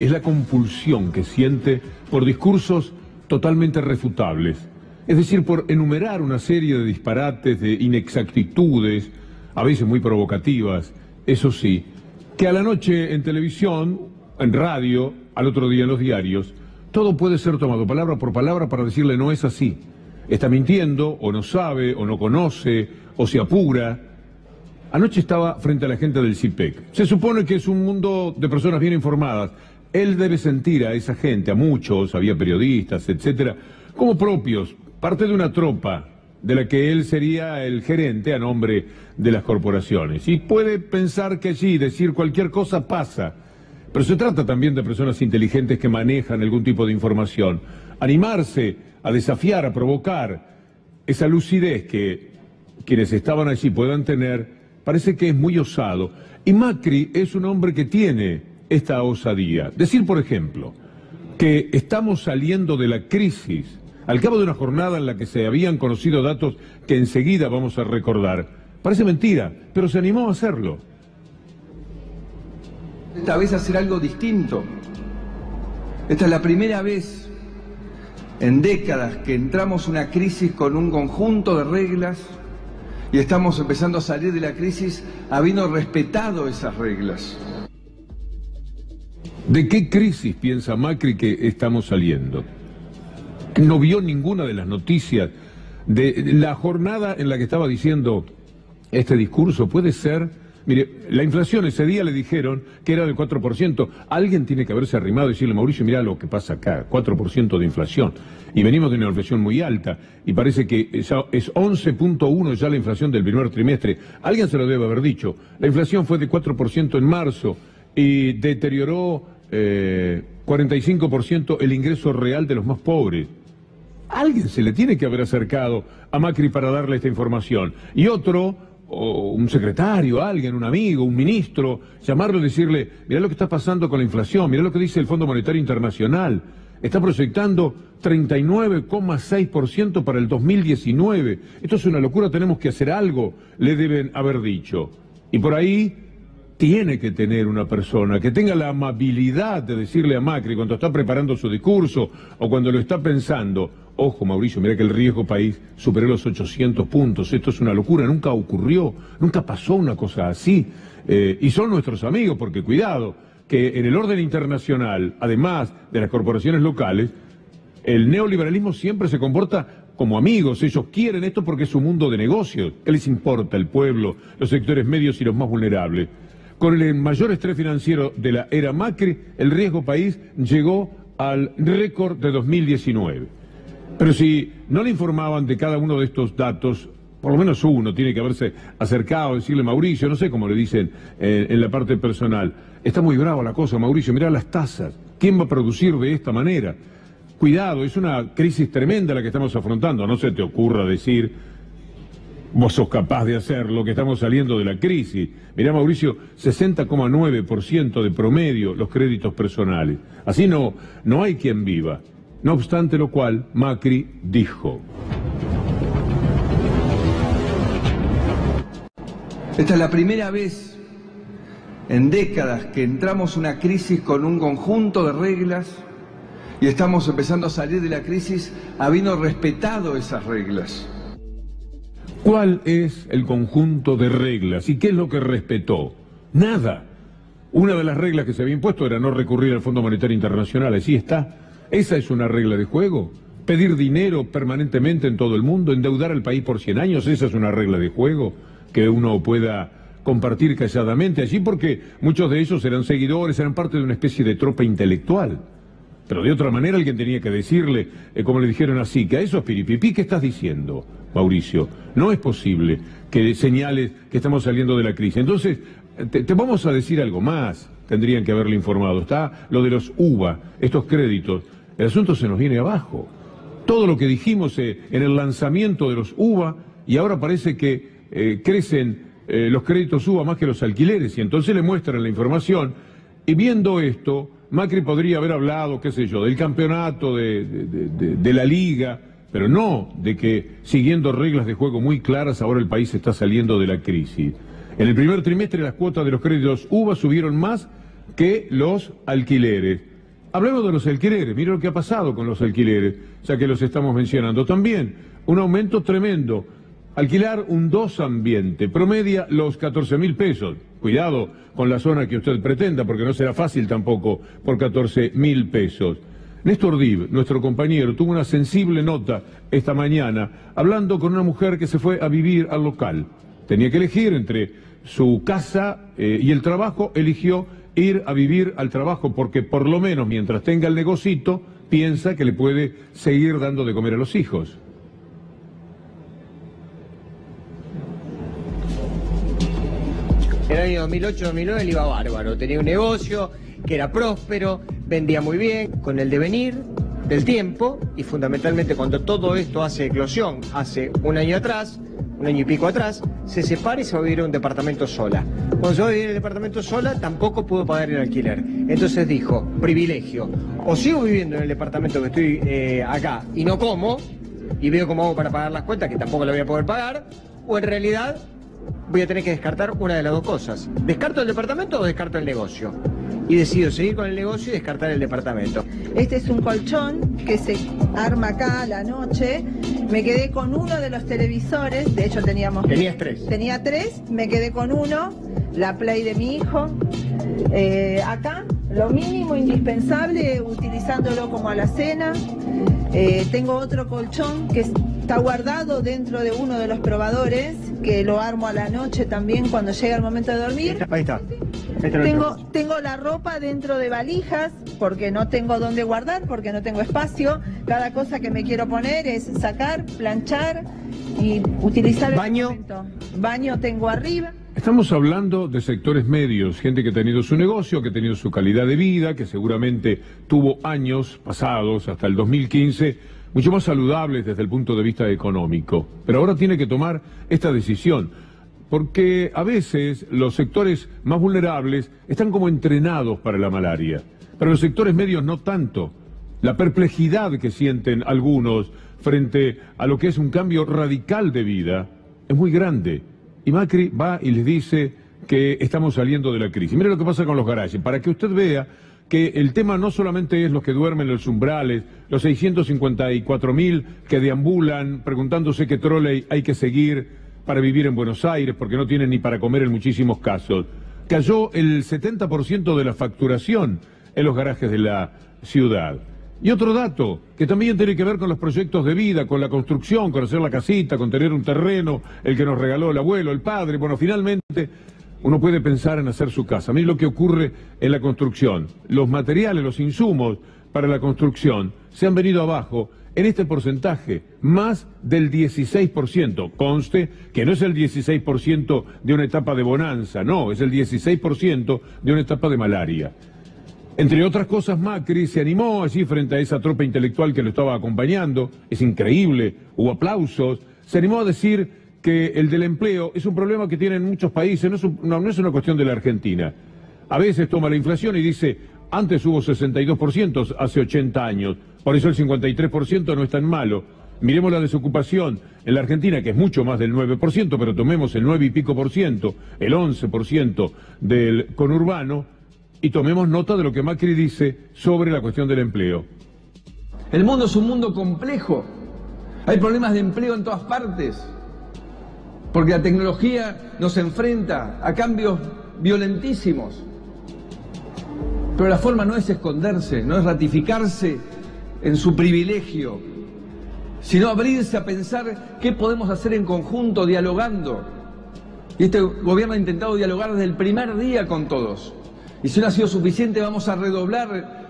Es la compulsión que siente por discursos totalmente refutables. Es decir, por enumerar una serie de disparates, de inexactitudes, a veces muy provocativas, eso sí, que a la noche en televisión, en radio, al otro día en los diarios, todo puede ser tomado palabra por palabra para decirle no es así. Está mintiendo, o no sabe, o no conoce, o se apura. Anoche estaba frente a la gente del CIPEC. Se supone que es un mundo de personas bien informadas. Él debe sentir a esa gente, a muchos, había periodistas, etcétera, como propios, parte de una tropa de la que él sería el gerente a nombre de las corporaciones. Y puede pensar que allí decir cualquier cosa pasa. Pero se trata también de personas inteligentes que manejan algún tipo de información. Animarse a desafiar, a provocar esa lucidez que quienes estaban allí puedan tener, parece que es muy osado. Y Macri es un hombre que tiene esta osadía. Decir, por ejemplo, que estamos saliendo de la crisis al cabo de una jornada en la que se habían conocido datos que enseguida vamos a recordar. Parece mentira, pero se animó a hacerlo. Esta vez hacer algo distinto. Esta es la primera vez en décadas que entramos una crisis con un conjunto de reglas y estamos empezando a salir de la crisis habiendo respetado esas reglas. ¿De qué crisis piensa Macri que estamos saliendo? No vio ninguna de las noticias de la jornada en la que estaba diciendo este discurso. Puede ser, mire, la inflación ese día le dijeron que era del 4%. Alguien tiene que haberse arrimado y decirle, Mauricio, mira lo que pasa acá, 4% de inflación. Y venimos de una inflación muy alta y parece que es 11.1 ya la inflación del primer trimestre. Alguien se lo debe haber dicho. La inflación fue de 4% en marzo y deterioró 45% el ingreso real de los más pobres. Alguien se le tiene que haber acercado a Macri para darle esta información. Y otro, o un secretario, alguien, un amigo, un ministro, llamarlo y decirle, mirá lo que está pasando con la inflación, mirá lo que dice el Fondo Monetario Internacional. Está proyectando 39,6% para el 2019. Esto es una locura, tenemos que hacer algo, le deben haber dicho. Y por ahí tiene que tener una persona que tenga la amabilidad de decirle a Macri cuando está preparando su discurso o cuando lo está pensando, ojo Mauricio, mira que el riesgo país superó los 800 puntos, esto es una locura, nunca ocurrió, nunca pasó una cosa así. Y son nuestros amigos, porque cuidado, que en el orden internacional, además de las corporaciones locales, el neoliberalismo siempre se comporta como amigos. Ellos quieren esto porque es un mundo de negocios. ¿Qué les importa el pueblo, los sectores medios y los más vulnerables? Con el mayor estrés financiero de la era Macri, el riesgo país llegó al récord de 2019. Pero si no le informaban de cada uno de estos datos, por lo menos uno tiene que haberse acercado, decirle, Mauricio, no sé cómo le dicen en la parte personal, está muy brava la cosa, Mauricio, mirá las tasas, ¿quién va a producir de esta manera? Cuidado, es una crisis tremenda la que estamos afrontando, no se te ocurra decir, vos sos capaz de hacerlo, que estamos saliendo de la crisis. Mirá, Mauricio, 60,9% de promedio los créditos personales. Así no hay quien viva. No obstante lo cual, Macri dijo. Esta es la primera vez en décadas que entramos una crisis con un conjunto de reglas y estamos empezando a salir de la crisis habiendo respetado esas reglas. ¿Cuál es el conjunto de reglas y qué es lo que respetó? Nada. Una de las reglas que se había impuesto era no recurrir al Fondo Monetario Internacional, así está. Esa es una regla de juego. Pedir dinero permanentemente en todo el mundo, endeudar al país por 100 años, esa es una regla de juego que uno pueda compartir calladamente allí, porque muchos de ellos eran seguidores, eran parte de una especie de tropa intelectual. Pero de otra manera alguien tenía que decirle, como le dijeron así, que a esos piripipí, ¿qué estás diciendo, Mauricio? No es posible que señales que estamos saliendo de la crisis. Entonces, te vamos a decir algo más, tendrían que haberle informado. Está lo de los UVA, estos créditos. El asunto se nos viene abajo. Todo lo que dijimos en el lanzamiento de los UVA, y ahora parece que crecen los créditos UVA más que los alquileres, y entonces le muestran la información, y viendo esto, Macri podría haber hablado, qué sé yo, del campeonato, de la liga, pero no de que, siguiendo reglas de juego muy claras, ahora el país está saliendo de la crisis. En el primer trimestre las cuotas de los créditos UVA subieron más que los alquileres. Hablemos de los alquileres, mire lo que ha pasado con los alquileres, ya que los estamos mencionando. También un aumento tremendo. Alquilar un 2 ambiente promedia los 14.000 pesos. Cuidado con la zona que usted pretenda, porque no será fácil tampoco por 14.000 pesos. Néstor Dib, nuestro compañero, tuvo una sensible nota esta mañana hablando con una mujer que se fue a vivir al local. Tenía que elegir entre su casa y el trabajo, eligió ir a vivir al trabajo porque por lo menos mientras tenga el negocito piensa que le puede seguir dando de comer a los hijos. En el año 2008-2009 él iba bárbaro, tenía un negocio que era próspero, vendía muy bien. Con el devenir del tiempo y fundamentalmente cuando todo esto hace eclosión, hace un año atrás, un año y pico atrás, se separa y se va a vivir en un departamento sola. Cuando se va a vivir en el departamento sola tampoco pudo pagar el alquiler. Entonces dijo, privilegio, o sigo viviendo en el departamento que estoy acá y no como, y veo cómo hago para pagar las cuentas, que tampoco la voy a poder pagar, o en realidad voy a tener que descartar una de las dos cosas. ¿Descarto el departamento o descarto el negocio? Y decido seguir con el negocio y descartar el departamento. Este es un colchón que se arma acá a la noche. Me quedé con uno de los televisores, de hecho teníamos... Tenías 3. Tenía 3, me quedé con uno, la Play de mi hijo. Acá, lo mínimo indispensable, utilizándolo como alacena. Tengo otro colchón que está guardado dentro de uno de los probadores, que lo armo a la noche también cuando llega el momento de dormir. Ahí está. Tengo la ropa dentro de valijas porque no tengo dónde guardar, porque no tengo espacio. Cada cosa que me quiero poner es sacar, planchar y utilizar el momento. Baño tengo arriba. Estamos hablando de sectores medios, gente que ha tenido su negocio, que ha tenido su calidad de vida, que seguramente tuvo años pasados, hasta el 2015, mucho más saludables desde el punto de vista económico. Pero ahora tiene que tomar esta decisión, porque a veces los sectores más vulnerables están como entrenados para la malaria, pero los sectores medios no tanto. La perplejidad que sienten algunos frente a lo que es un cambio radical de vida es muy grande. Y Macri va y les dice que estamos saliendo de la crisis. Mire lo que pasa con los garajes, para que usted vea que el tema no solamente es los que duermen en los umbrales, los 654.000 que deambulan preguntándose qué trole hay que seguir para vivir en Buenos Aires, porque no tienen ni para comer en muchísimos casos. Cayó el 70% de la facturación en los garajes de la ciudad. Y otro dato, que también tiene que ver con los proyectos de vida, con la construcción, con hacer la casita, con tener un terreno, el que nos regaló el abuelo, el padre. Bueno, finalmente uno puede pensar en hacer su casa. Miren lo que ocurre en la construcción. Los materiales, los insumos para la construcción se han venido abajo en este porcentaje, más del 16%. Conste que no es el 16% de una etapa de bonanza, no, es el 16% de una etapa de malaria. Entre otras cosas, Macri se animó allí frente a esa tropa intelectual que lo estaba acompañando, es increíble, hubo aplausos, se animó a decir que el del empleo es un problema que tienen muchos países, no es una cuestión de la Argentina. A veces toma la inflación y dice, antes hubo 62% hace 80 años, por eso el 53% no es tan malo. Miremos la desocupación en la Argentina, que es mucho más del 9%, pero tomemos el 9 y pico por ciento, el 11% del conurbano, y tomemos nota de lo que Macri dice sobre la cuestión del empleo. El mundo es un mundo complejo. Hay problemas de empleo en todas partes. Porque la tecnología nos enfrenta a cambios violentísimos. Pero la forma no es esconderse, no es ratificarse en su privilegio, sino abrirse a pensar qué podemos hacer en conjunto, dialogando. Y este gobierno ha intentado dialogar desde el primer día con todos. Y si no ha sido suficiente, vamos a redoblar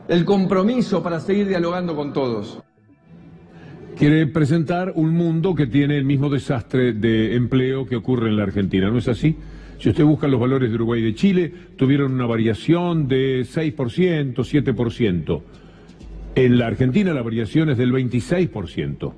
el compromiso para seguir dialogando con todos. Quiere presentar un mundo que tiene el mismo desastre de empleo que ocurre en la Argentina, ¿no es así? Si usted busca los valores de Uruguay y de Chile, tuvieron una variación de 6%, 7%. En la Argentina la variación es del 26%.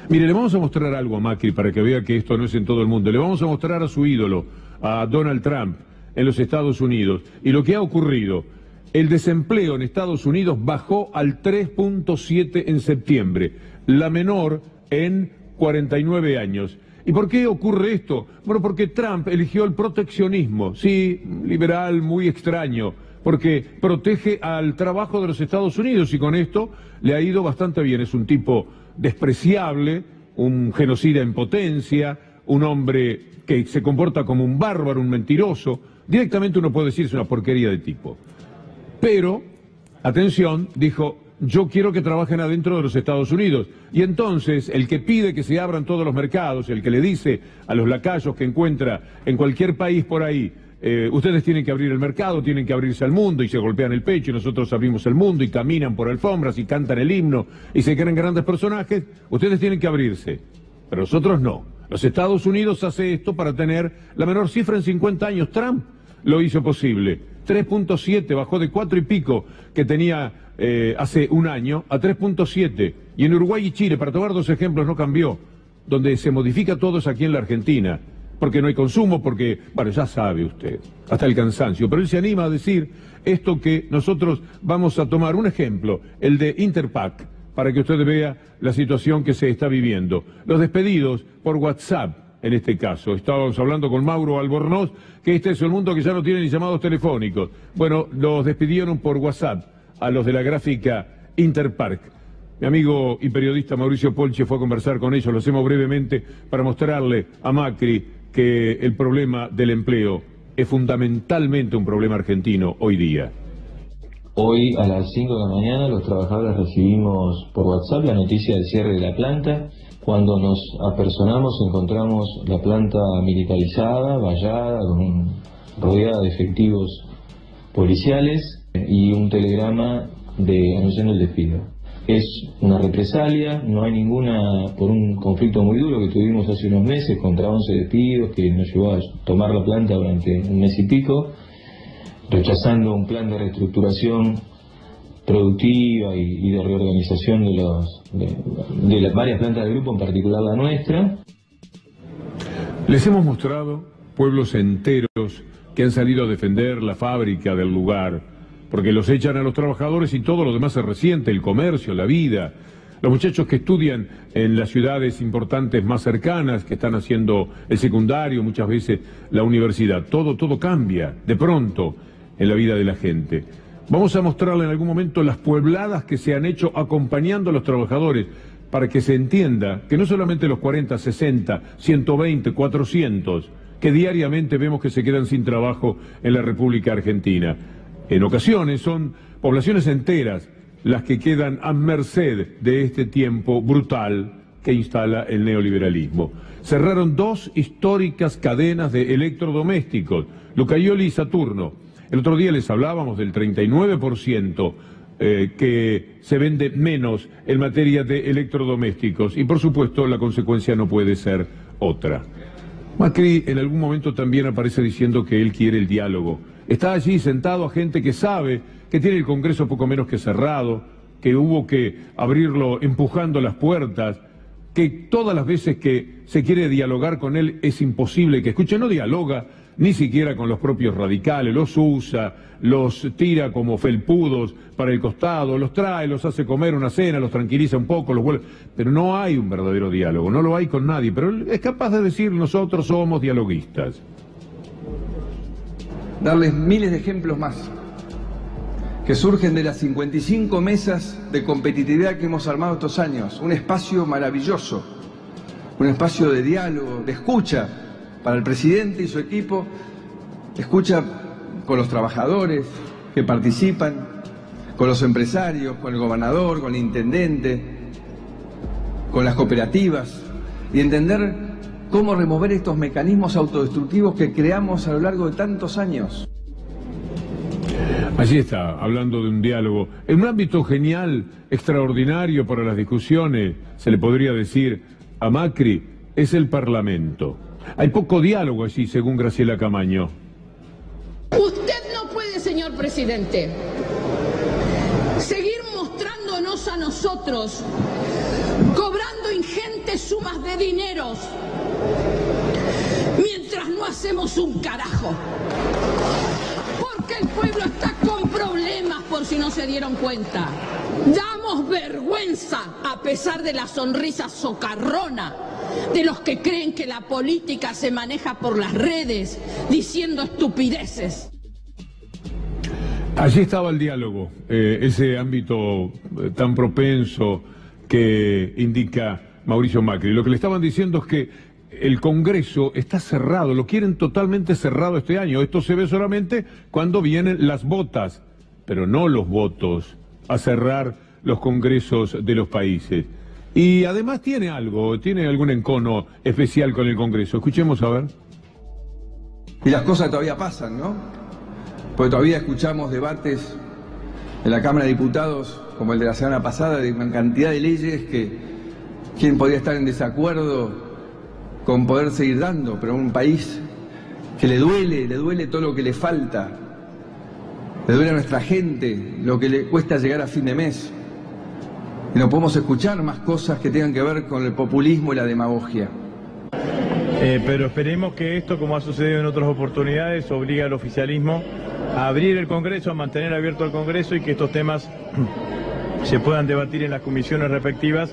Mire, le vamos a mostrar algo a Macri para que vea que esto no es en todo el mundo. Le vamos a mostrar a su ídolo, a Donald Trump, en los Estados Unidos, y lo que ha ocurrido. El desempleo en Estados Unidos bajó al 3.7 en septiembre, la menor en 49 años. ¿Y por qué ocurre esto? Bueno, porque Trump eligió el proteccionismo, sí, liberal, muy extraño, porque protege al trabajo de los Estados Unidos y con esto le ha ido bastante bien. Es un tipo despreciable, un genocida en potencia, un hombre que se comporta como un bárbaro, un mentiroso. Directamente uno puede decir es una porquería de tipo. Pero, atención, dijo, yo quiero que trabajen adentro de los Estados Unidos. Y entonces, el que pide que se abran todos los mercados, el que le dice a los lacayos que encuentra en cualquier país por ahí, ustedes tienen que abrir el mercado, tienen que abrirse al mundo, y se golpean el pecho y nosotros abrimos el mundo y caminan por alfombras y cantan el himno y se creen grandes personajes, ustedes tienen que abrirse, pero nosotros no. Los Estados Unidos hace esto para tener la menor cifra en 50 años. Trump lo hizo posible. 3.7, bajó de 4 y pico que tenía hace un año a 3.7. Y en Uruguay y Chile, para tomar dos ejemplos, no cambió. Donde se modifica todo es aquí en la Argentina. Porque no hay consumo, porque, bueno, ya sabe usted, hasta el cansancio. Pero él se anima a decir esto que nosotros vamos a tomar un ejemplo, el de Interpack, para que usted vea la situación que se está viviendo. Los despedidos por WhatsApp, en este caso. Estábamos hablando con Mauro Albornoz, que este es el mundo que ya no tiene ni llamados telefónicos. Bueno, los despidieron por WhatsApp a los de la gráfica Interpark. Mi amigo y periodista Mauricio Polche fue a conversar con ellos, lo hacemos brevemente para mostrarle a Macri que el problema del empleo es fundamentalmente un problema argentino hoy día. Hoy a las 5 de la mañana los trabajadores recibimos por WhatsApp la noticia del cierre de la planta. Cuando nos apersonamos encontramos la planta militarizada, vallada, rodeada de efectivos policiales y un telegrama anunciando el despido. Es una represalia, no hay ninguna, por un conflicto muy duro que tuvimos hace unos meses contra 11 despidos que nos llevó a tomar la planta durante un mes y pico, rechazando un plan de reestructuración productiva y de reorganización de las varias plantas del grupo, en particular la nuestra. Les hemos mostrado pueblos enteros que han salido a defender la fábrica del lugar, porque los echan a los trabajadores y todo lo demás se resiente, el comercio, la vida. Los muchachos que estudian en las ciudades importantes más cercanas, que están haciendo el secundario, muchas veces la universidad, todo cambia de pronto en la vida de la gente. Vamos a mostrarle en algún momento las puebladas que se han hecho acompañando a los trabajadores, para que se entienda que no solamente los 40, 60, 120, 400, que diariamente vemos que se quedan sin trabajo en la República Argentina. En ocasiones son poblaciones enteras las que quedan a merced de este tiempo brutal que instala el neoliberalismo. Cerraron 2 históricas cadenas de electrodomésticos, Lucayoli y Saturno. El otro día les hablábamos del 39% que se vende menos en materia de electrodomésticos y por supuesto la consecuencia no puede ser otra. Macri en algún momento también aparece diciendo que él quiere el diálogo. Está allí sentado a gente que sabe que tiene el Congreso poco menos que cerrado, que hubo que abrirlo empujando las puertas, que todas las veces que se quiere dialogar con él es imposible que escuche, no dialoga ni siquiera con los propios radicales, los usa, los tira como felpudos para el costado, los trae, los hace comer una cena, los tranquiliza un poco, los vuelve, pero no hay un verdadero diálogo, no lo hay con nadie, pero él es capaz de decir nosotros somos dialoguistas. Darles miles de ejemplos más que surgen de las 55 mesas de competitividad que hemos armado estos años. Un espacio maravilloso, un espacio de diálogo, de escucha para el presidente y su equipo, escucha con los trabajadores que participan, con los empresarios, con el gobernador, con el intendente, con las cooperativas, y entender cómo remover estos mecanismos autodestructivos que creamos a lo largo de tantos años. Allí está, hablando de un diálogo. En un ámbito genial, extraordinario para las discusiones, se le podría decir a Macri, es el Parlamento. Hay poco diálogo allí, según Graciela Camaño. Usted no puede, señor presidente, seguir mostrándonos a nosotros cobrando ingentes sumas de dineros mientras no hacemos un carajo. Porque el pueblo está con problemas, por si no se dieron cuenta. Damos vergüenza a pesar de la sonrisa socarrona de los que creen que la política se maneja por las redes diciendo estupideces. Allí estaba el diálogo, ese ámbito tan propenso que indica Mauricio Macri. Lo que le estaban diciendo es que el Congreso está cerrado, lo quieren totalmente cerrado este año. Esto se ve solamente cuando vienen las botas, pero no los votos, a cerrar los congresos de los países. Y además tiene algún encono especial con el Congreso. Escuchemos a ver. Y las cosas todavía pasan, ¿no? Porque todavía escuchamos debates en la Cámara de Diputados, como el de la semana pasada, de una cantidad de leyes que quién podría estar en desacuerdo con poder seguir dando, pero un país que le duele todo lo que le falta, le duele a nuestra gente lo que le cuesta llegar a fin de mes. Y no podemos escuchar más cosas que tengan que ver con el populismo y la demagogia. Pero esperemos que esto, como ha sucedido en otras oportunidades, obligue al oficialismo a abrir el Congreso, a mantener abierto el Congreso y que estos temas se puedan debatir en las comisiones respectivas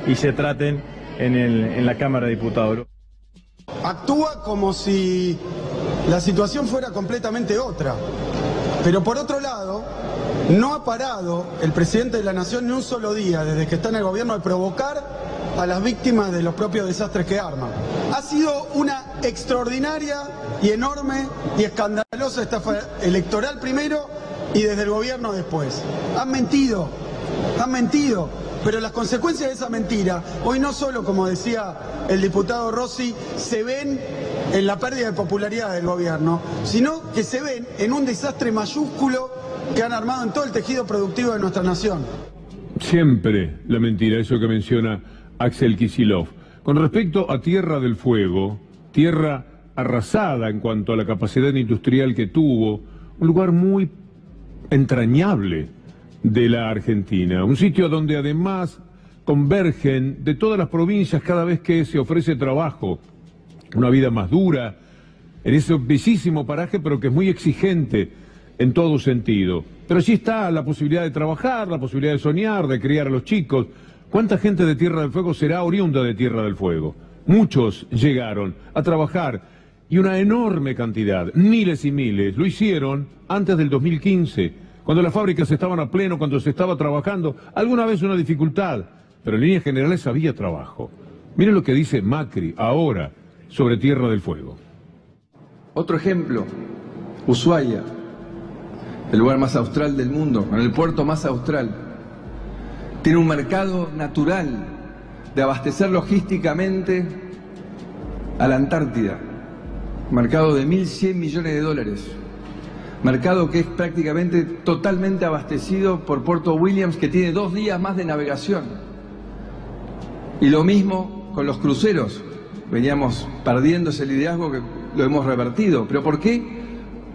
y se traten en la Cámara de Diputados. Actúa como si la situación fuera completamente otra, pero por otro lado, no ha parado el presidente de la Nación ni un solo día desde que está en el gobierno de provocar a las víctimas de los propios desastres que arman. Ha sido una extraordinaria y enorme y escandalosa estafa electoral primero y desde el gobierno después. Han mentido, pero las consecuencias de esa mentira, hoy no solo, como decía el diputado Rossi, se ven en la pérdida de popularidad del gobierno, sino que se ven en un desastre mayúsculo que han armado en todo el tejido productivo de nuestra nación. Siempre la mentira, eso que menciona Axel Kicillof. Con respecto a Tierra del Fuego, tierra arrasada en cuanto a la capacidad industrial que tuvo, un lugar muy entrañable de la Argentina, un sitio donde además convergen de todas las provincias cada vez que se ofrece trabajo, una vida más dura, en ese bellísimo paraje, pero que es muy exigente en todo sentido. Pero allí está la posibilidad de trabajar, la posibilidad de soñar, de criar a los chicos. ¿Cuánta gente de Tierra del Fuego será oriunda de Tierra del Fuego? Muchos llegaron a trabajar y una enorme cantidad, miles y miles, lo hicieron antes del 2015, cuando las fábricas estaban a pleno, cuando se estaba trabajando, alguna vez una dificultad, pero en líneas generales había trabajo. Miren lo que dice Macri ahora sobre Tierra del Fuego. Otro ejemplo, Ushuaia, el lugar más austral del mundo, con el puerto más austral. Tiene un mercado natural de abastecer logísticamente a la Antártida. Mercado de 1.100 millones de dólares. Mercado que es prácticamente totalmente abastecido por Puerto Williams, que tiene 2 días más de navegación. Y lo mismo con los cruceros. Veníamos perdiendo ese liderazgo que lo hemos revertido. ¿Pero por qué?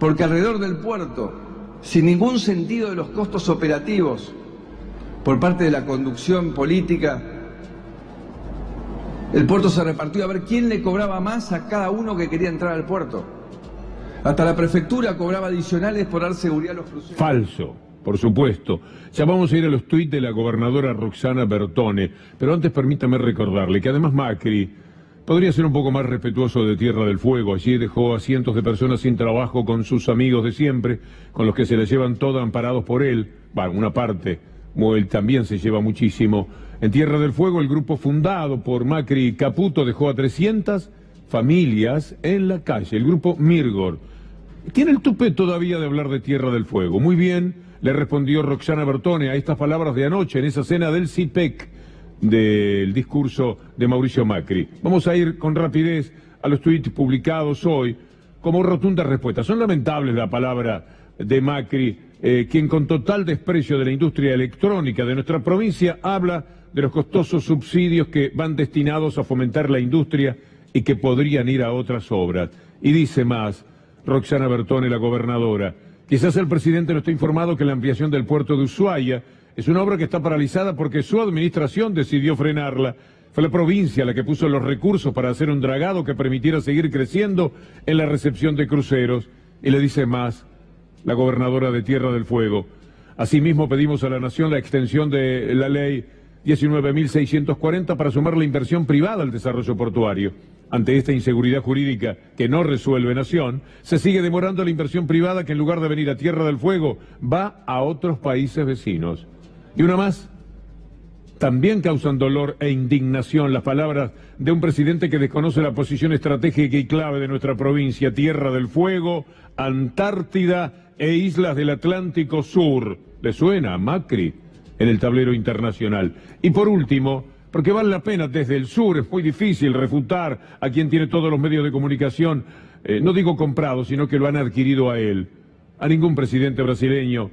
Porque alrededor del puerto, sin ningún sentido de los costos operativos, por parte de la conducción política, el puerto se repartió a ver quién le cobraba más a cada uno que quería entrar al puerto. Hasta la prefectura cobraba adicionales por dar seguridad a los cruceros. Falso, por supuesto. Ya vamos a ir a los tuits de la gobernadora Roxana Bertone, pero antes permítame recordarle que además Macri podría ser un poco más respetuoso de Tierra del Fuego. Allí dejó a cientos de personas sin trabajo con sus amigos de siempre, con los que se la llevan todas amparados por él. Bueno, una parte, él también se lleva muchísimo. En Tierra del Fuego, el grupo fundado por Macri Caputo dejó a 300 familias en la calle, el grupo Mirgor. Tiene el tupé todavía de hablar de Tierra del Fuego. Muy bien, le respondió Roxana Bertone a estas palabras de anoche en esa cena del CIPEC, del discurso de Mauricio Macri. Vamos a ir con rapidez a los tuits publicados hoy como rotunda respuesta. Son lamentables la palabra de Macri, quien con total desprecio de la industria electrónica de nuestra provincia habla de los costosos subsidios que van destinados a fomentar la industria y que podrían ir a otras obras. Y dice más Roxana Bertone, la gobernadora, quizás el presidente no esté informado que la ampliación del puerto de Ushuaia es una obra que está paralizada porque su administración decidió frenarla. Fue la provincia la que puso los recursos para hacer un dragado que permitiera seguir creciendo en la recepción de cruceros. Y le dice más la gobernadora de Tierra del Fuego. Asimismo pedimos a la Nación la extensión de la ley 19.640 para sumar la inversión privada al desarrollo portuario. ante esta inseguridad jurídica que no resuelve nación, se sigue demorando la inversión privada que en lugar de venir a Tierra del Fuego va a otros países vecinos. Y una más, también causan dolor e indignación las palabras de un presidente que desconoce la posición estratégica y clave de nuestra provincia, Tierra del Fuego, Antártida e islas del Atlántico Sur. ¿Le suena a Macri en el tablero internacional? Y por último, porque vale la pena desde el sur, es muy difícil refutar a quien tiene todos los medios de comunicación, no digo comprados, sino que lo han adquirido a él. A ningún presidente brasileño,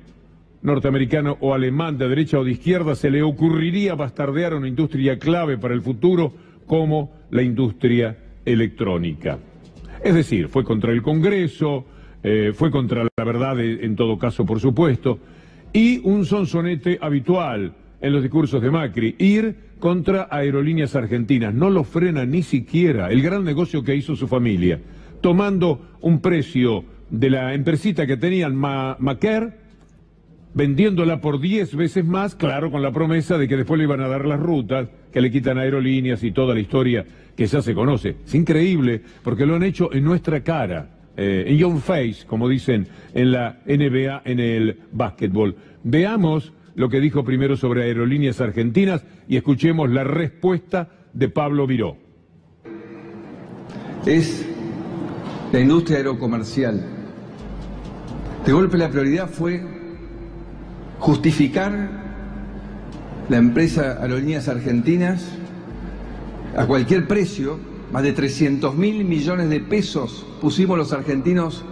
norteamericano o alemán de derecha o de izquierda se le ocurriría bastardear una industria clave para el futuro como la industria electrónica. Es decir, fue contra el Congreso, fue contra la verdad en todo caso, por supuesto, y un sonsonete habitual en los discursos de Macri, ir contra Aerolíneas Argentinas. No lo frena ni siquiera el gran negocio que hizo su familia, tomando un precio de la empresita que tenían Maquer, vendiéndola por 10 veces más, claro, con la promesa de que después le iban a dar las rutas, que le quitan Aerolíneas y toda la historia que ya se conoce. Es increíble, porque lo han hecho en nuestra cara, en your face, como dicen en la NBA, en el básquetbol. Veamos lo que dijo primero sobre Aerolíneas Argentinas y escuchemos la respuesta de Pablo Viró. Es la industria aerocomercial. De golpe la prioridad fue justificar la empresa Aerolíneas Argentinas a cualquier precio. Más de 300.000 millones de pesos pusimos los argentinos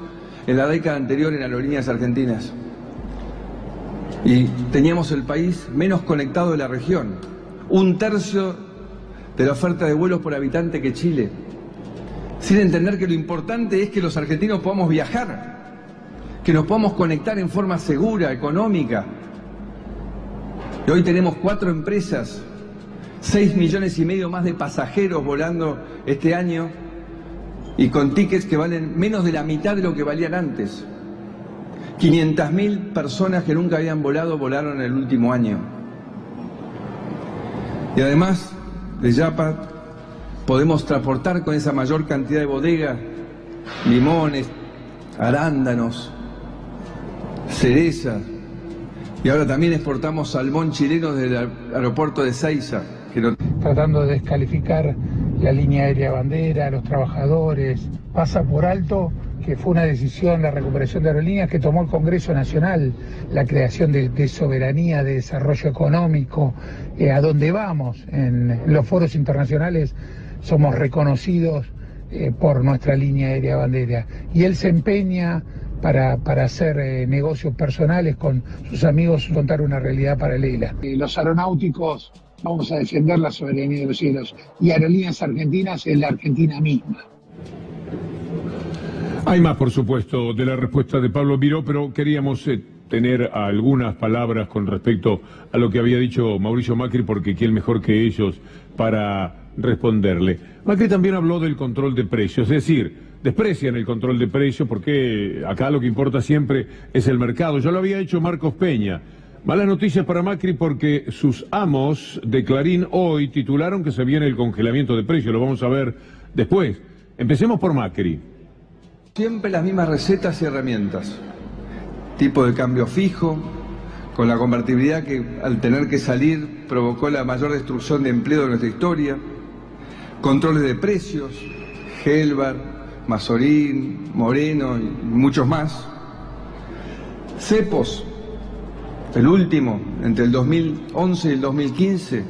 en la década anterior en Aerolíneas Argentinas. Y teníamos el país menos conectado de la región. 1/3 de la oferta de vuelos por habitante que Chile. Sin entender que lo importante es que los argentinos podamos viajar, que nos podamos conectar en forma segura, económica. Y hoy tenemos 4 empresas, 6,5 millones más de pasajeros volando este año y con tickets que valen menos de la mitad de lo que valían antes. 500.000 personas que nunca habían volado, volaron en el último año. Y además de Yapa, podemos transportar con esa mayor cantidad de bodegas, limones, arándanos, cereza. Y ahora también exportamos salmón chileno desde el aeropuerto de Ezeiza. Tratando de descalificar la línea aérea bandera, a los trabajadores. Pasa por alto que fue una decisión, la recuperación de aerolíneas que tomó el Congreso Nacional, la creación de soberanía, de desarrollo económico, a donde vamos. En los foros internacionales somos reconocidos por nuestra línea aérea bandera. Y él se empeña para hacer negocios personales con sus amigos, contar una realidad paralela. Los aeronáuticos vamos a defender la soberanía de los cielos y Aerolíneas Argentinas es la Argentina misma. Hay más, por supuesto, de la respuesta de Pablo Viró, pero queríamos tener algunas palabras con respecto a lo que había dicho Mauricio Macri, porque quién mejor que ellos para responderle. Macri también habló del control de precios, es decir, desprecian el control de precios porque acá lo que importa siempre es el mercado. Ya lo había hecho Marcos Peña. Malas noticias para Macri porque sus amos de Clarín hoy titularon que se viene el congelamiento de precios, lo vamos a ver después. Empecemos por Macri. Siempre las mismas recetas y herramientas. Tipo de cambio fijo, con la convertibilidad que al tener que salir provocó la mayor destrucción de empleo de nuestra historia. Controles de precios, Gelbar, Mazorín, Moreno y muchos más. Cepos, el último, entre el 2011 y el 2015,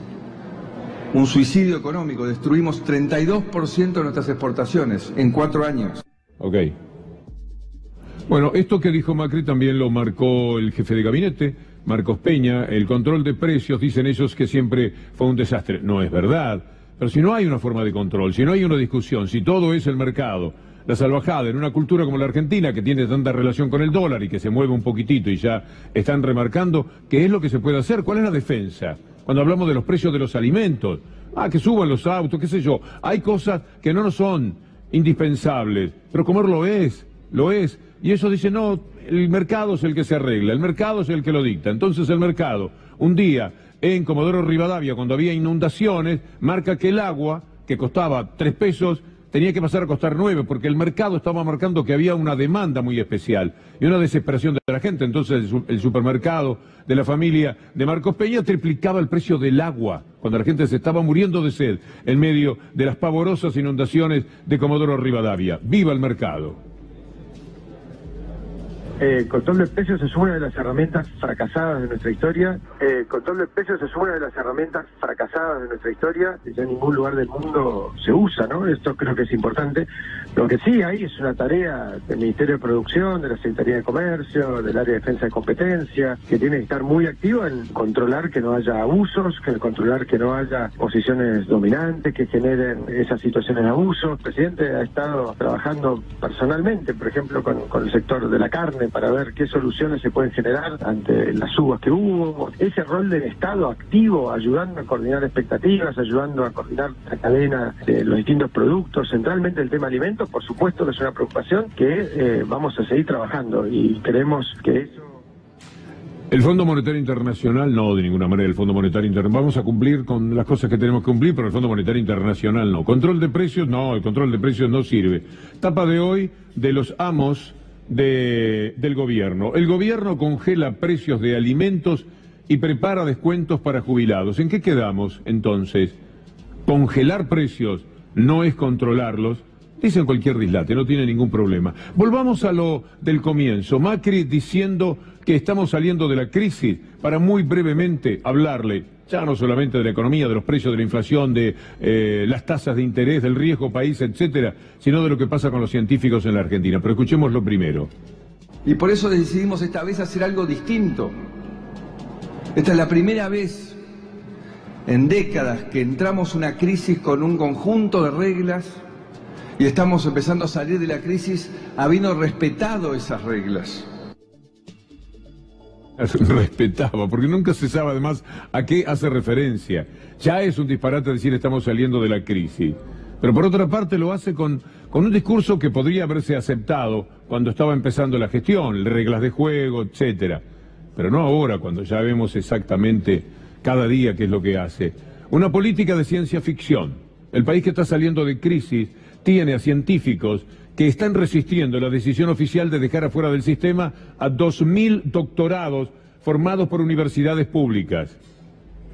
un suicidio económico. Destruimos 32% de nuestras exportaciones en 4 años. Ok. Bueno, esto que dijo Macri también lo marcó el jefe de gabinete, Marcos Peña. El control de precios, dicen ellos, que siempre fue un desastre. No es verdad. Pero si no hay una forma de control, si no hay una discusión, si todo es el mercado, la salvajada, en una cultura como la Argentina, que tiene tanta relación con el dólar y que se mueve un poquitito y ya están remarcando qué es lo que se puede hacer, cuál es la defensa. Cuando hablamos de los precios de los alimentos, que suban los autos, qué sé yo, hay cosas que no nos son indispensables, pero comer lo es. Y eso dice, no, el mercado es el que se arregla, el mercado es el que lo dicta. Entonces el mercado, un día en Comodoro Rivadavia, cuando había inundaciones, marca que el agua, que costaba 3 pesos, tenía que pasar a costar 9, porque el mercado estaba marcando que había una demanda muy especial y una desesperación de la gente. Entonces el supermercado de la familia de Marcos Peña triplicaba el precio del agua, cuando la gente se estaba muriendo de sed en medio de las pavorosas inundaciones de Comodoro Rivadavia. ¡Viva el mercado! Control de precios es una de las herramientas fracasadas de nuestra historia. Control de precios es una de las herramientas fracasadas de nuestra historia. Ya en ningún lugar del mundo se usa, ¿no? Esto creo que es importante. Lo que sí hay es una tarea del Ministerio de Producción, de la Secretaría de Comercio, del área de Defensa de Competencia, que tiene que estar muy activa en controlar que no haya abusos, que controlar que no haya posiciones dominantes que generen esas situaciones de abuso. El presidente ha estado trabajando personalmente, por ejemplo, con el sector de la carne, para ver qué soluciones se pueden generar ante las subas que hubo. Ese rol del Estado activo, ayudando a coordinar expectativas, ayudando a coordinar la cadena de los distintos productos, centralmente el tema alimentos, por supuesto que es una preocupación que vamos a seguir trabajando y queremos que eso... El Fondo Monetario Internacional, no, de ninguna manera el Fondo Monetario Internacional. Vamos a cumplir con las cosas que tenemos que cumplir, pero el Fondo Monetario Internacional no. Control de precios, no, el control de precios no sirve. Tapa de hoy de los amos del gobierno. El gobierno congela precios de alimentos y prepara descuentos para jubilados. ¿En qué quedamos entonces? Congelar precios no es controlarlos. Dicen cualquier dislate, no tiene ningún problema. Volvamos a lo del comienzo. Macri diciendo que estamos saliendo de la crisis, para muy brevemente hablarle, ya no solamente de la economía, de los precios, de la inflación, de las tasas de interés, del riesgo país, etcétera, sino de lo que pasa con los científicos en la Argentina. Pero escuchémoslo primero. Y por eso decidimos esta vez hacer algo distinto. Esta es la primera vez en décadas que entramos una crisis con un conjunto de reglas y estamos empezando a salir de la crisis habiendo respetado esas reglas. Respetaba, porque nunca se sabe además a qué hace referencia. Ya es un disparate decir estamos saliendo de la crisis. Pero por otra parte lo hace con un discurso que podría haberse aceptado cuando estaba empezando la gestión, reglas de juego, etcétera. Pero no ahora, cuando ya vemos exactamente cada día qué es lo que hace. Una política de ciencia ficción. El país que está saliendo de crisis tiene a científicos que están resistiendo la decisión oficial de dejar afuera del sistema a 2.000 doctorados formados por universidades públicas.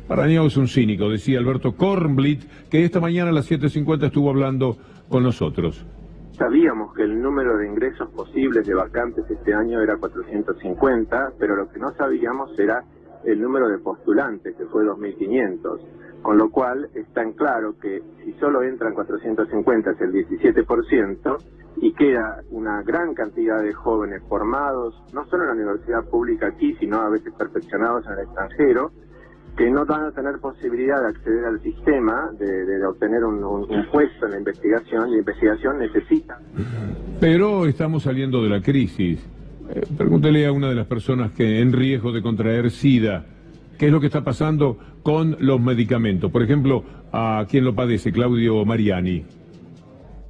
Parañao es un cínico, decía Alberto Kornblit, que esta mañana a las 7:50 estuvo hablando con nosotros. Sabíamos que el número de ingresos posibles de vacantes este año era 450, pero lo que no sabíamos era el número de postulantes, que fue 2.500. Con lo cual está en claro que si solo entran 450 es el 17% y queda una gran cantidad de jóvenes formados, no solo en la universidad pública aquí, sino a veces perfeccionados en el extranjero, que no van a tener posibilidad de acceder al sistema, de obtener un puesto en la investigación, y la investigación necesita. Pero estamos saliendo de la crisis. Pregúntele a una de las personas que en riesgo de contraer SIDA, ¿qué es lo que está pasando con los medicamentos? Por ejemplo, a quien lo padece, Claudio Mariani.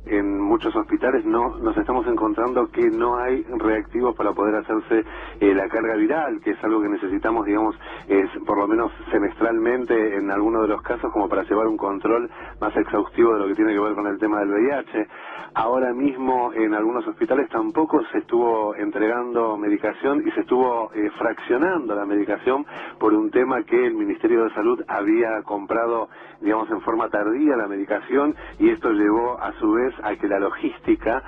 En muchos hospitales nos estamos encontrando que no hay reactivos para poder hacerse la carga viral, que es algo que necesitamos, digamos, por lo menos semestralmente en algunos de los casos, como para llevar un control más exhaustivo de lo que tiene que ver con el tema del VIH. Ahora mismo en algunos hospitales tampoco se estuvo entregando medicación y se estuvo fraccionando la medicación por un tema que el Ministerio de Salud había comprado, digamos, en forma tardía la medicación, y esto llevó a su vez a que la logística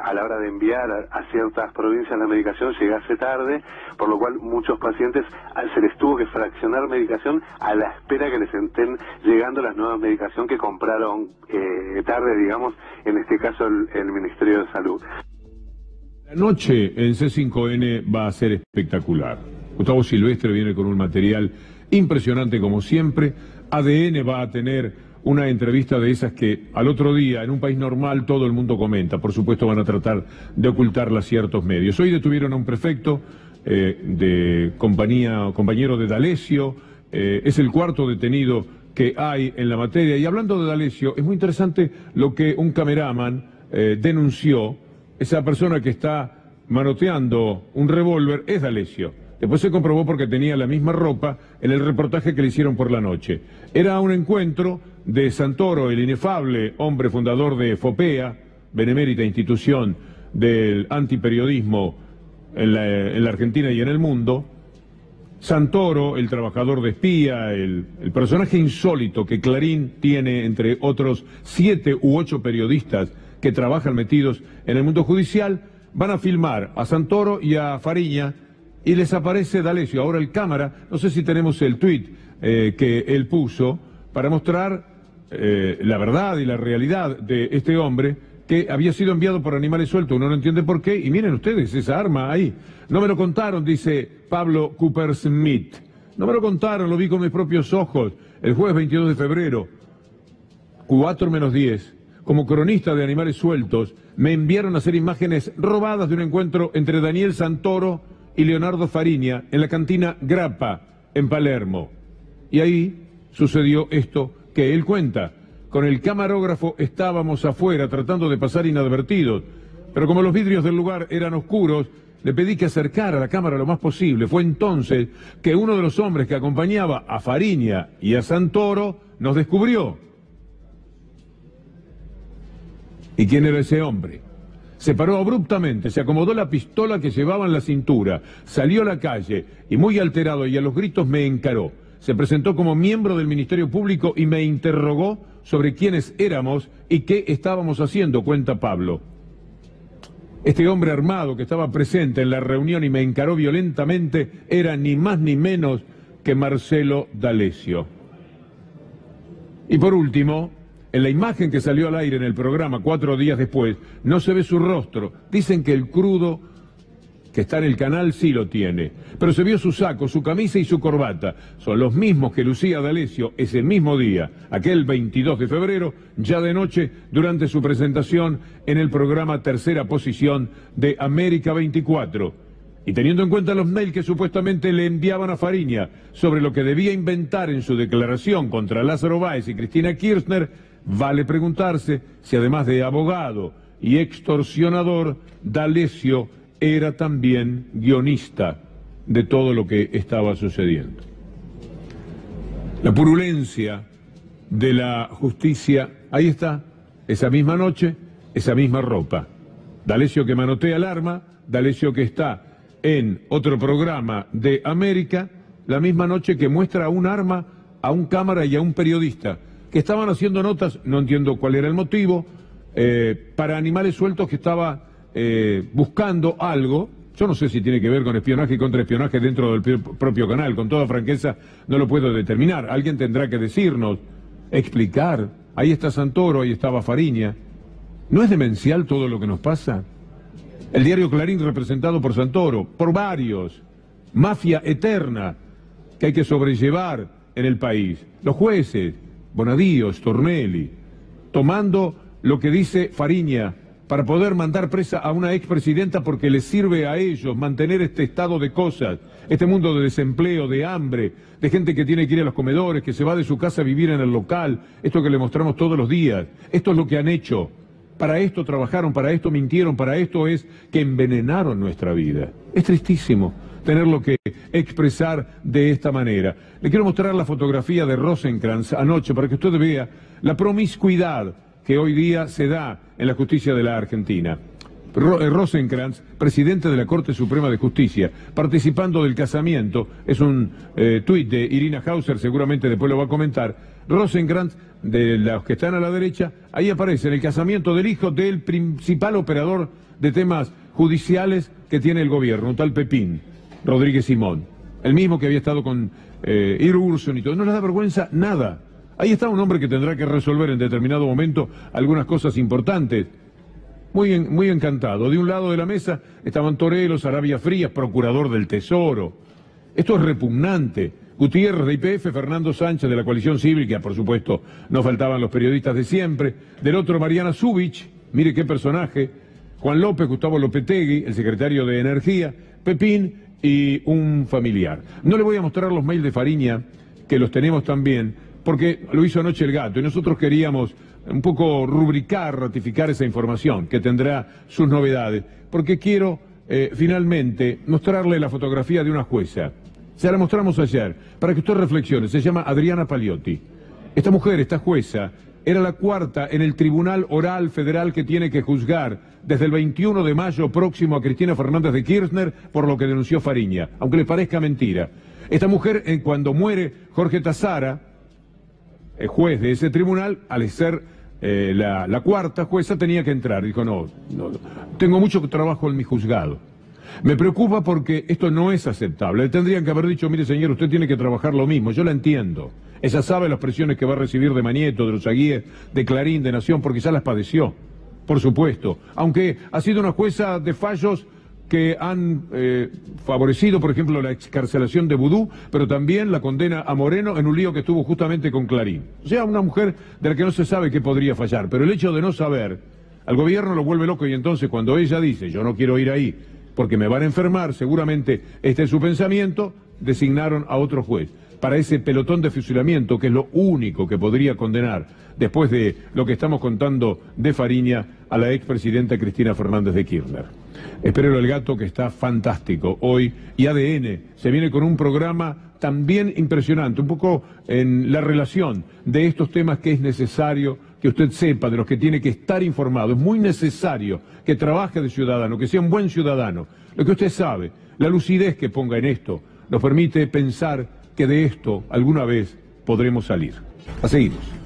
a la hora de enviar a ciertas provincias la medicación llegase tarde, por lo cual muchos pacientes se les tuvo que fraccionar medicación a la espera que les estén llegando las nuevas medicación que compraron tarde, digamos, en este caso el Ministerio de Salud. La noche en C5N va a ser espectacular. Gustavo Silvestre viene con un material impresionante como siempre. ADN va a tener una entrevista de esas que al otro día, en un país normal, todo el mundo comenta. Por supuesto van a tratar de ocultarla ciertos medios. Hoy detuvieron a un prefecto compañero de D'Alessio. Es el cuarto detenido que hay en la materia. Y hablando de D'Alessio, es muy interesante lo que un cameraman denunció. Esa persona que está manoteando un revólver es D'Alessio. Después se comprobó porque tenía la misma ropa en el reportaje que le hicieron por la noche. Era un encuentro de Santoro, el inefable hombre fundador de FOPEA, benemérita institución del antiperiodismo en la Argentina y en el mundo. Santoro, el trabajador de espía, el personaje insólito que Clarín tiene entre otros 7 u 8 periodistas que trabajan metidos en el mundo judicial, van a filmar a Santoro y a Fariña y les aparece D'Alessio. Ahora el cámara, no sé si tenemos el tuit que él puso para mostrar la verdad y la realidad de este hombre que había sido enviado por Animales Sueltos, uno no entiende por qué, y miren ustedes esa arma ahí. No me lo contaron, dice Pablo Cooper Smith. No me lo contaron, lo vi con mis propios ojos el jueves 22 de febrero, 4:10. Como cronista de Animales Sueltos, me enviaron a hacer imágenes robadas de un encuentro entre Daniel Santoro y Leonardo Fariña en la cantina Grappa, en Palermo. Y ahí sucedió esto que él cuenta. Con el camarógrafo estábamos afuera tratando de pasar inadvertidos, pero como los vidrios del lugar eran oscuros, le pedí que acercara la cámara lo más posible. Fue entonces que uno de los hombres que acompañaba a Fariña y a Santoro nos descubrió. ¿Y quién era ese hombre? Se paró abruptamente, se acomodó la pistola que llevaba en la cintura, salió a la calle y muy alterado y a los gritos me encaró. Se presentó como miembro del Ministerio Público y me interrogó sobre quiénes éramos y qué estábamos haciendo, cuenta Pablo. Este hombre armado que estaba presente en la reunión y me encaró violentamente era ni más ni menos que Marcelo D'Alessio. Y por último, en la imagen que salió al aire en el programa 4 días después, no se ve su rostro. Dicen que el crudo que está en el canal sí lo tiene, pero se vio su saco, su camisa y su corbata. Son los mismos que lucía D'Alessio ese mismo día, aquel 22 de febrero, ya de noche, durante su presentación en el programa Tercera Posición de América 24. Y teniendo en cuenta los mails que supuestamente le enviaban a Fariña sobre lo que debía inventar en su declaración contra Lázaro Báez y Cristina Kirchner, vale preguntarse si además de abogado y extorsionador, D'Alessio era también guionista de todo lo que estaba sucediendo. La purulencia de la justicia, ahí está, esa misma noche, esa misma ropa. D'Alessio que manotea el arma, D'Alessio que está en otro programa de América, la misma noche que muestra un arma a un cámara y a un periodista, que estaban haciendo notas, no entiendo cuál era el motivo, para Animales Sueltos que estaba buscando algo. Yo no sé si tiene que ver con espionaje y contraespionaje dentro del propio canal, con toda franqueza no lo puedo determinar. Alguien tendrá que decirnos, explicar. Ahí está Santoro, ahí estaba Fariña. ¿No es demencial todo lo que nos pasa? El diario Clarín representado por Santoro, por varios, mafia eterna que hay que sobrellevar en el país. Los jueces, Bonadío, Stornelli, tomando lo que dice Fariña para poder mandar presa a una expresidenta porque les sirve a ellos mantener este estado de cosas, este mundo de desempleo, de hambre, de gente que tiene que ir a los comedores, que se va de su casa a vivir en el local, esto que le mostramos todos los días. Esto es lo que han hecho. Para esto trabajaron, para esto mintieron, para esto es que envenenaron nuestra vida. Es tristísimo tenerlo que expresar de esta manera. Le quiero mostrar la fotografía de Rosenkrantz anoche para que usted vea la promiscuidad que hoy día se da en la justicia de la Argentina. Rosenkrantz, presidente de la Corte Suprema de Justicia, participando del casamiento, es un tuit de Irina Hauser, seguramente después lo va a comentar. Rosenkrantz, de los que están a la derecha, ahí aparece en el casamiento del hijo del principal operador de temas judiciales que tiene el gobierno, un tal Pepín Rodríguez Simón, el mismo que había estado con Irurson y todo. No les da vergüenza nada. Ahí está un hombre que tendrá que resolver en determinado momento algunas cosas importantes. Muy encantado. De un lado de la mesa estaban Torelos, Arabia Frías, procurador del Tesoro. Esto es repugnante. Gutiérrez de YPF, Fernando Sánchez de la Coalición Cívica, por supuesto, no faltaban los periodistas de siempre. Del otro, Mariana Zubich, mire qué personaje. Juan López, Gustavo Lopetegui, el secretario de Energía, Pepín y un familiar. No le voy a mostrar los mails de Fariña, que los tenemos también, porque lo hizo anoche el Gato, y nosotros queríamos un poco rubricar, ratificar esa información, que tendrá sus novedades, porque quiero finalmente mostrarle la fotografía de una jueza. Se la mostramos ayer, para que usted reflexione. Se llama Adriana Paliotti. Esta mujer, esta jueza, era la cuarta en el Tribunal Oral Federal que tiene que juzgar desde el 21 de mayo próximo a Cristina Fernández de Kirchner por lo que denunció Fariña, aunque le parezca mentira. Esta mujer, cuando muere Jorge Tazara, el juez de ese tribunal, al ser la cuarta jueza, tenía que entrar. Dijo, no, tengo mucho trabajo en mi juzgado. Me preocupa porque esto no es aceptable. Le tendrían que haber dicho, mire señor, usted tiene que trabajar lo mismo. Yo la entiendo. Ella sabe las presiones que va a recibir de Manieto, de los Aguíes, de Clarín, de Nación, porque ya las padeció, por supuesto. Aunque ha sido una jueza de fallos que han favorecido, por ejemplo, la excarcelación de Vudú, pero también la condena a Moreno en un lío que estuvo justamente con Clarín. O sea, una mujer de la que no se sabe qué podría fallar, pero el hecho de no saber, al gobierno lo vuelve loco, y entonces cuando ella dice, yo no quiero ir ahí porque me van a enfermar, seguramente este es su pensamiento, designaron a otro juez para ese pelotón de fusilamiento, que es lo único que podría condenar, después de lo que estamos contando de Fariña, a la expresidenta Cristina Fernández de Kirchner. Espero el Gato, que está fantástico hoy, y ADN se viene con un programa también impresionante, un poco en la relación de estos temas que es necesario que usted sepa, de los que tiene que estar informado. Es muy necesario que trabaje de ciudadano, que sea un buen ciudadano. Lo que usted sabe, la lucidez que ponga en esto, nos permite pensar que de esto alguna vez podremos salir. A seguimos.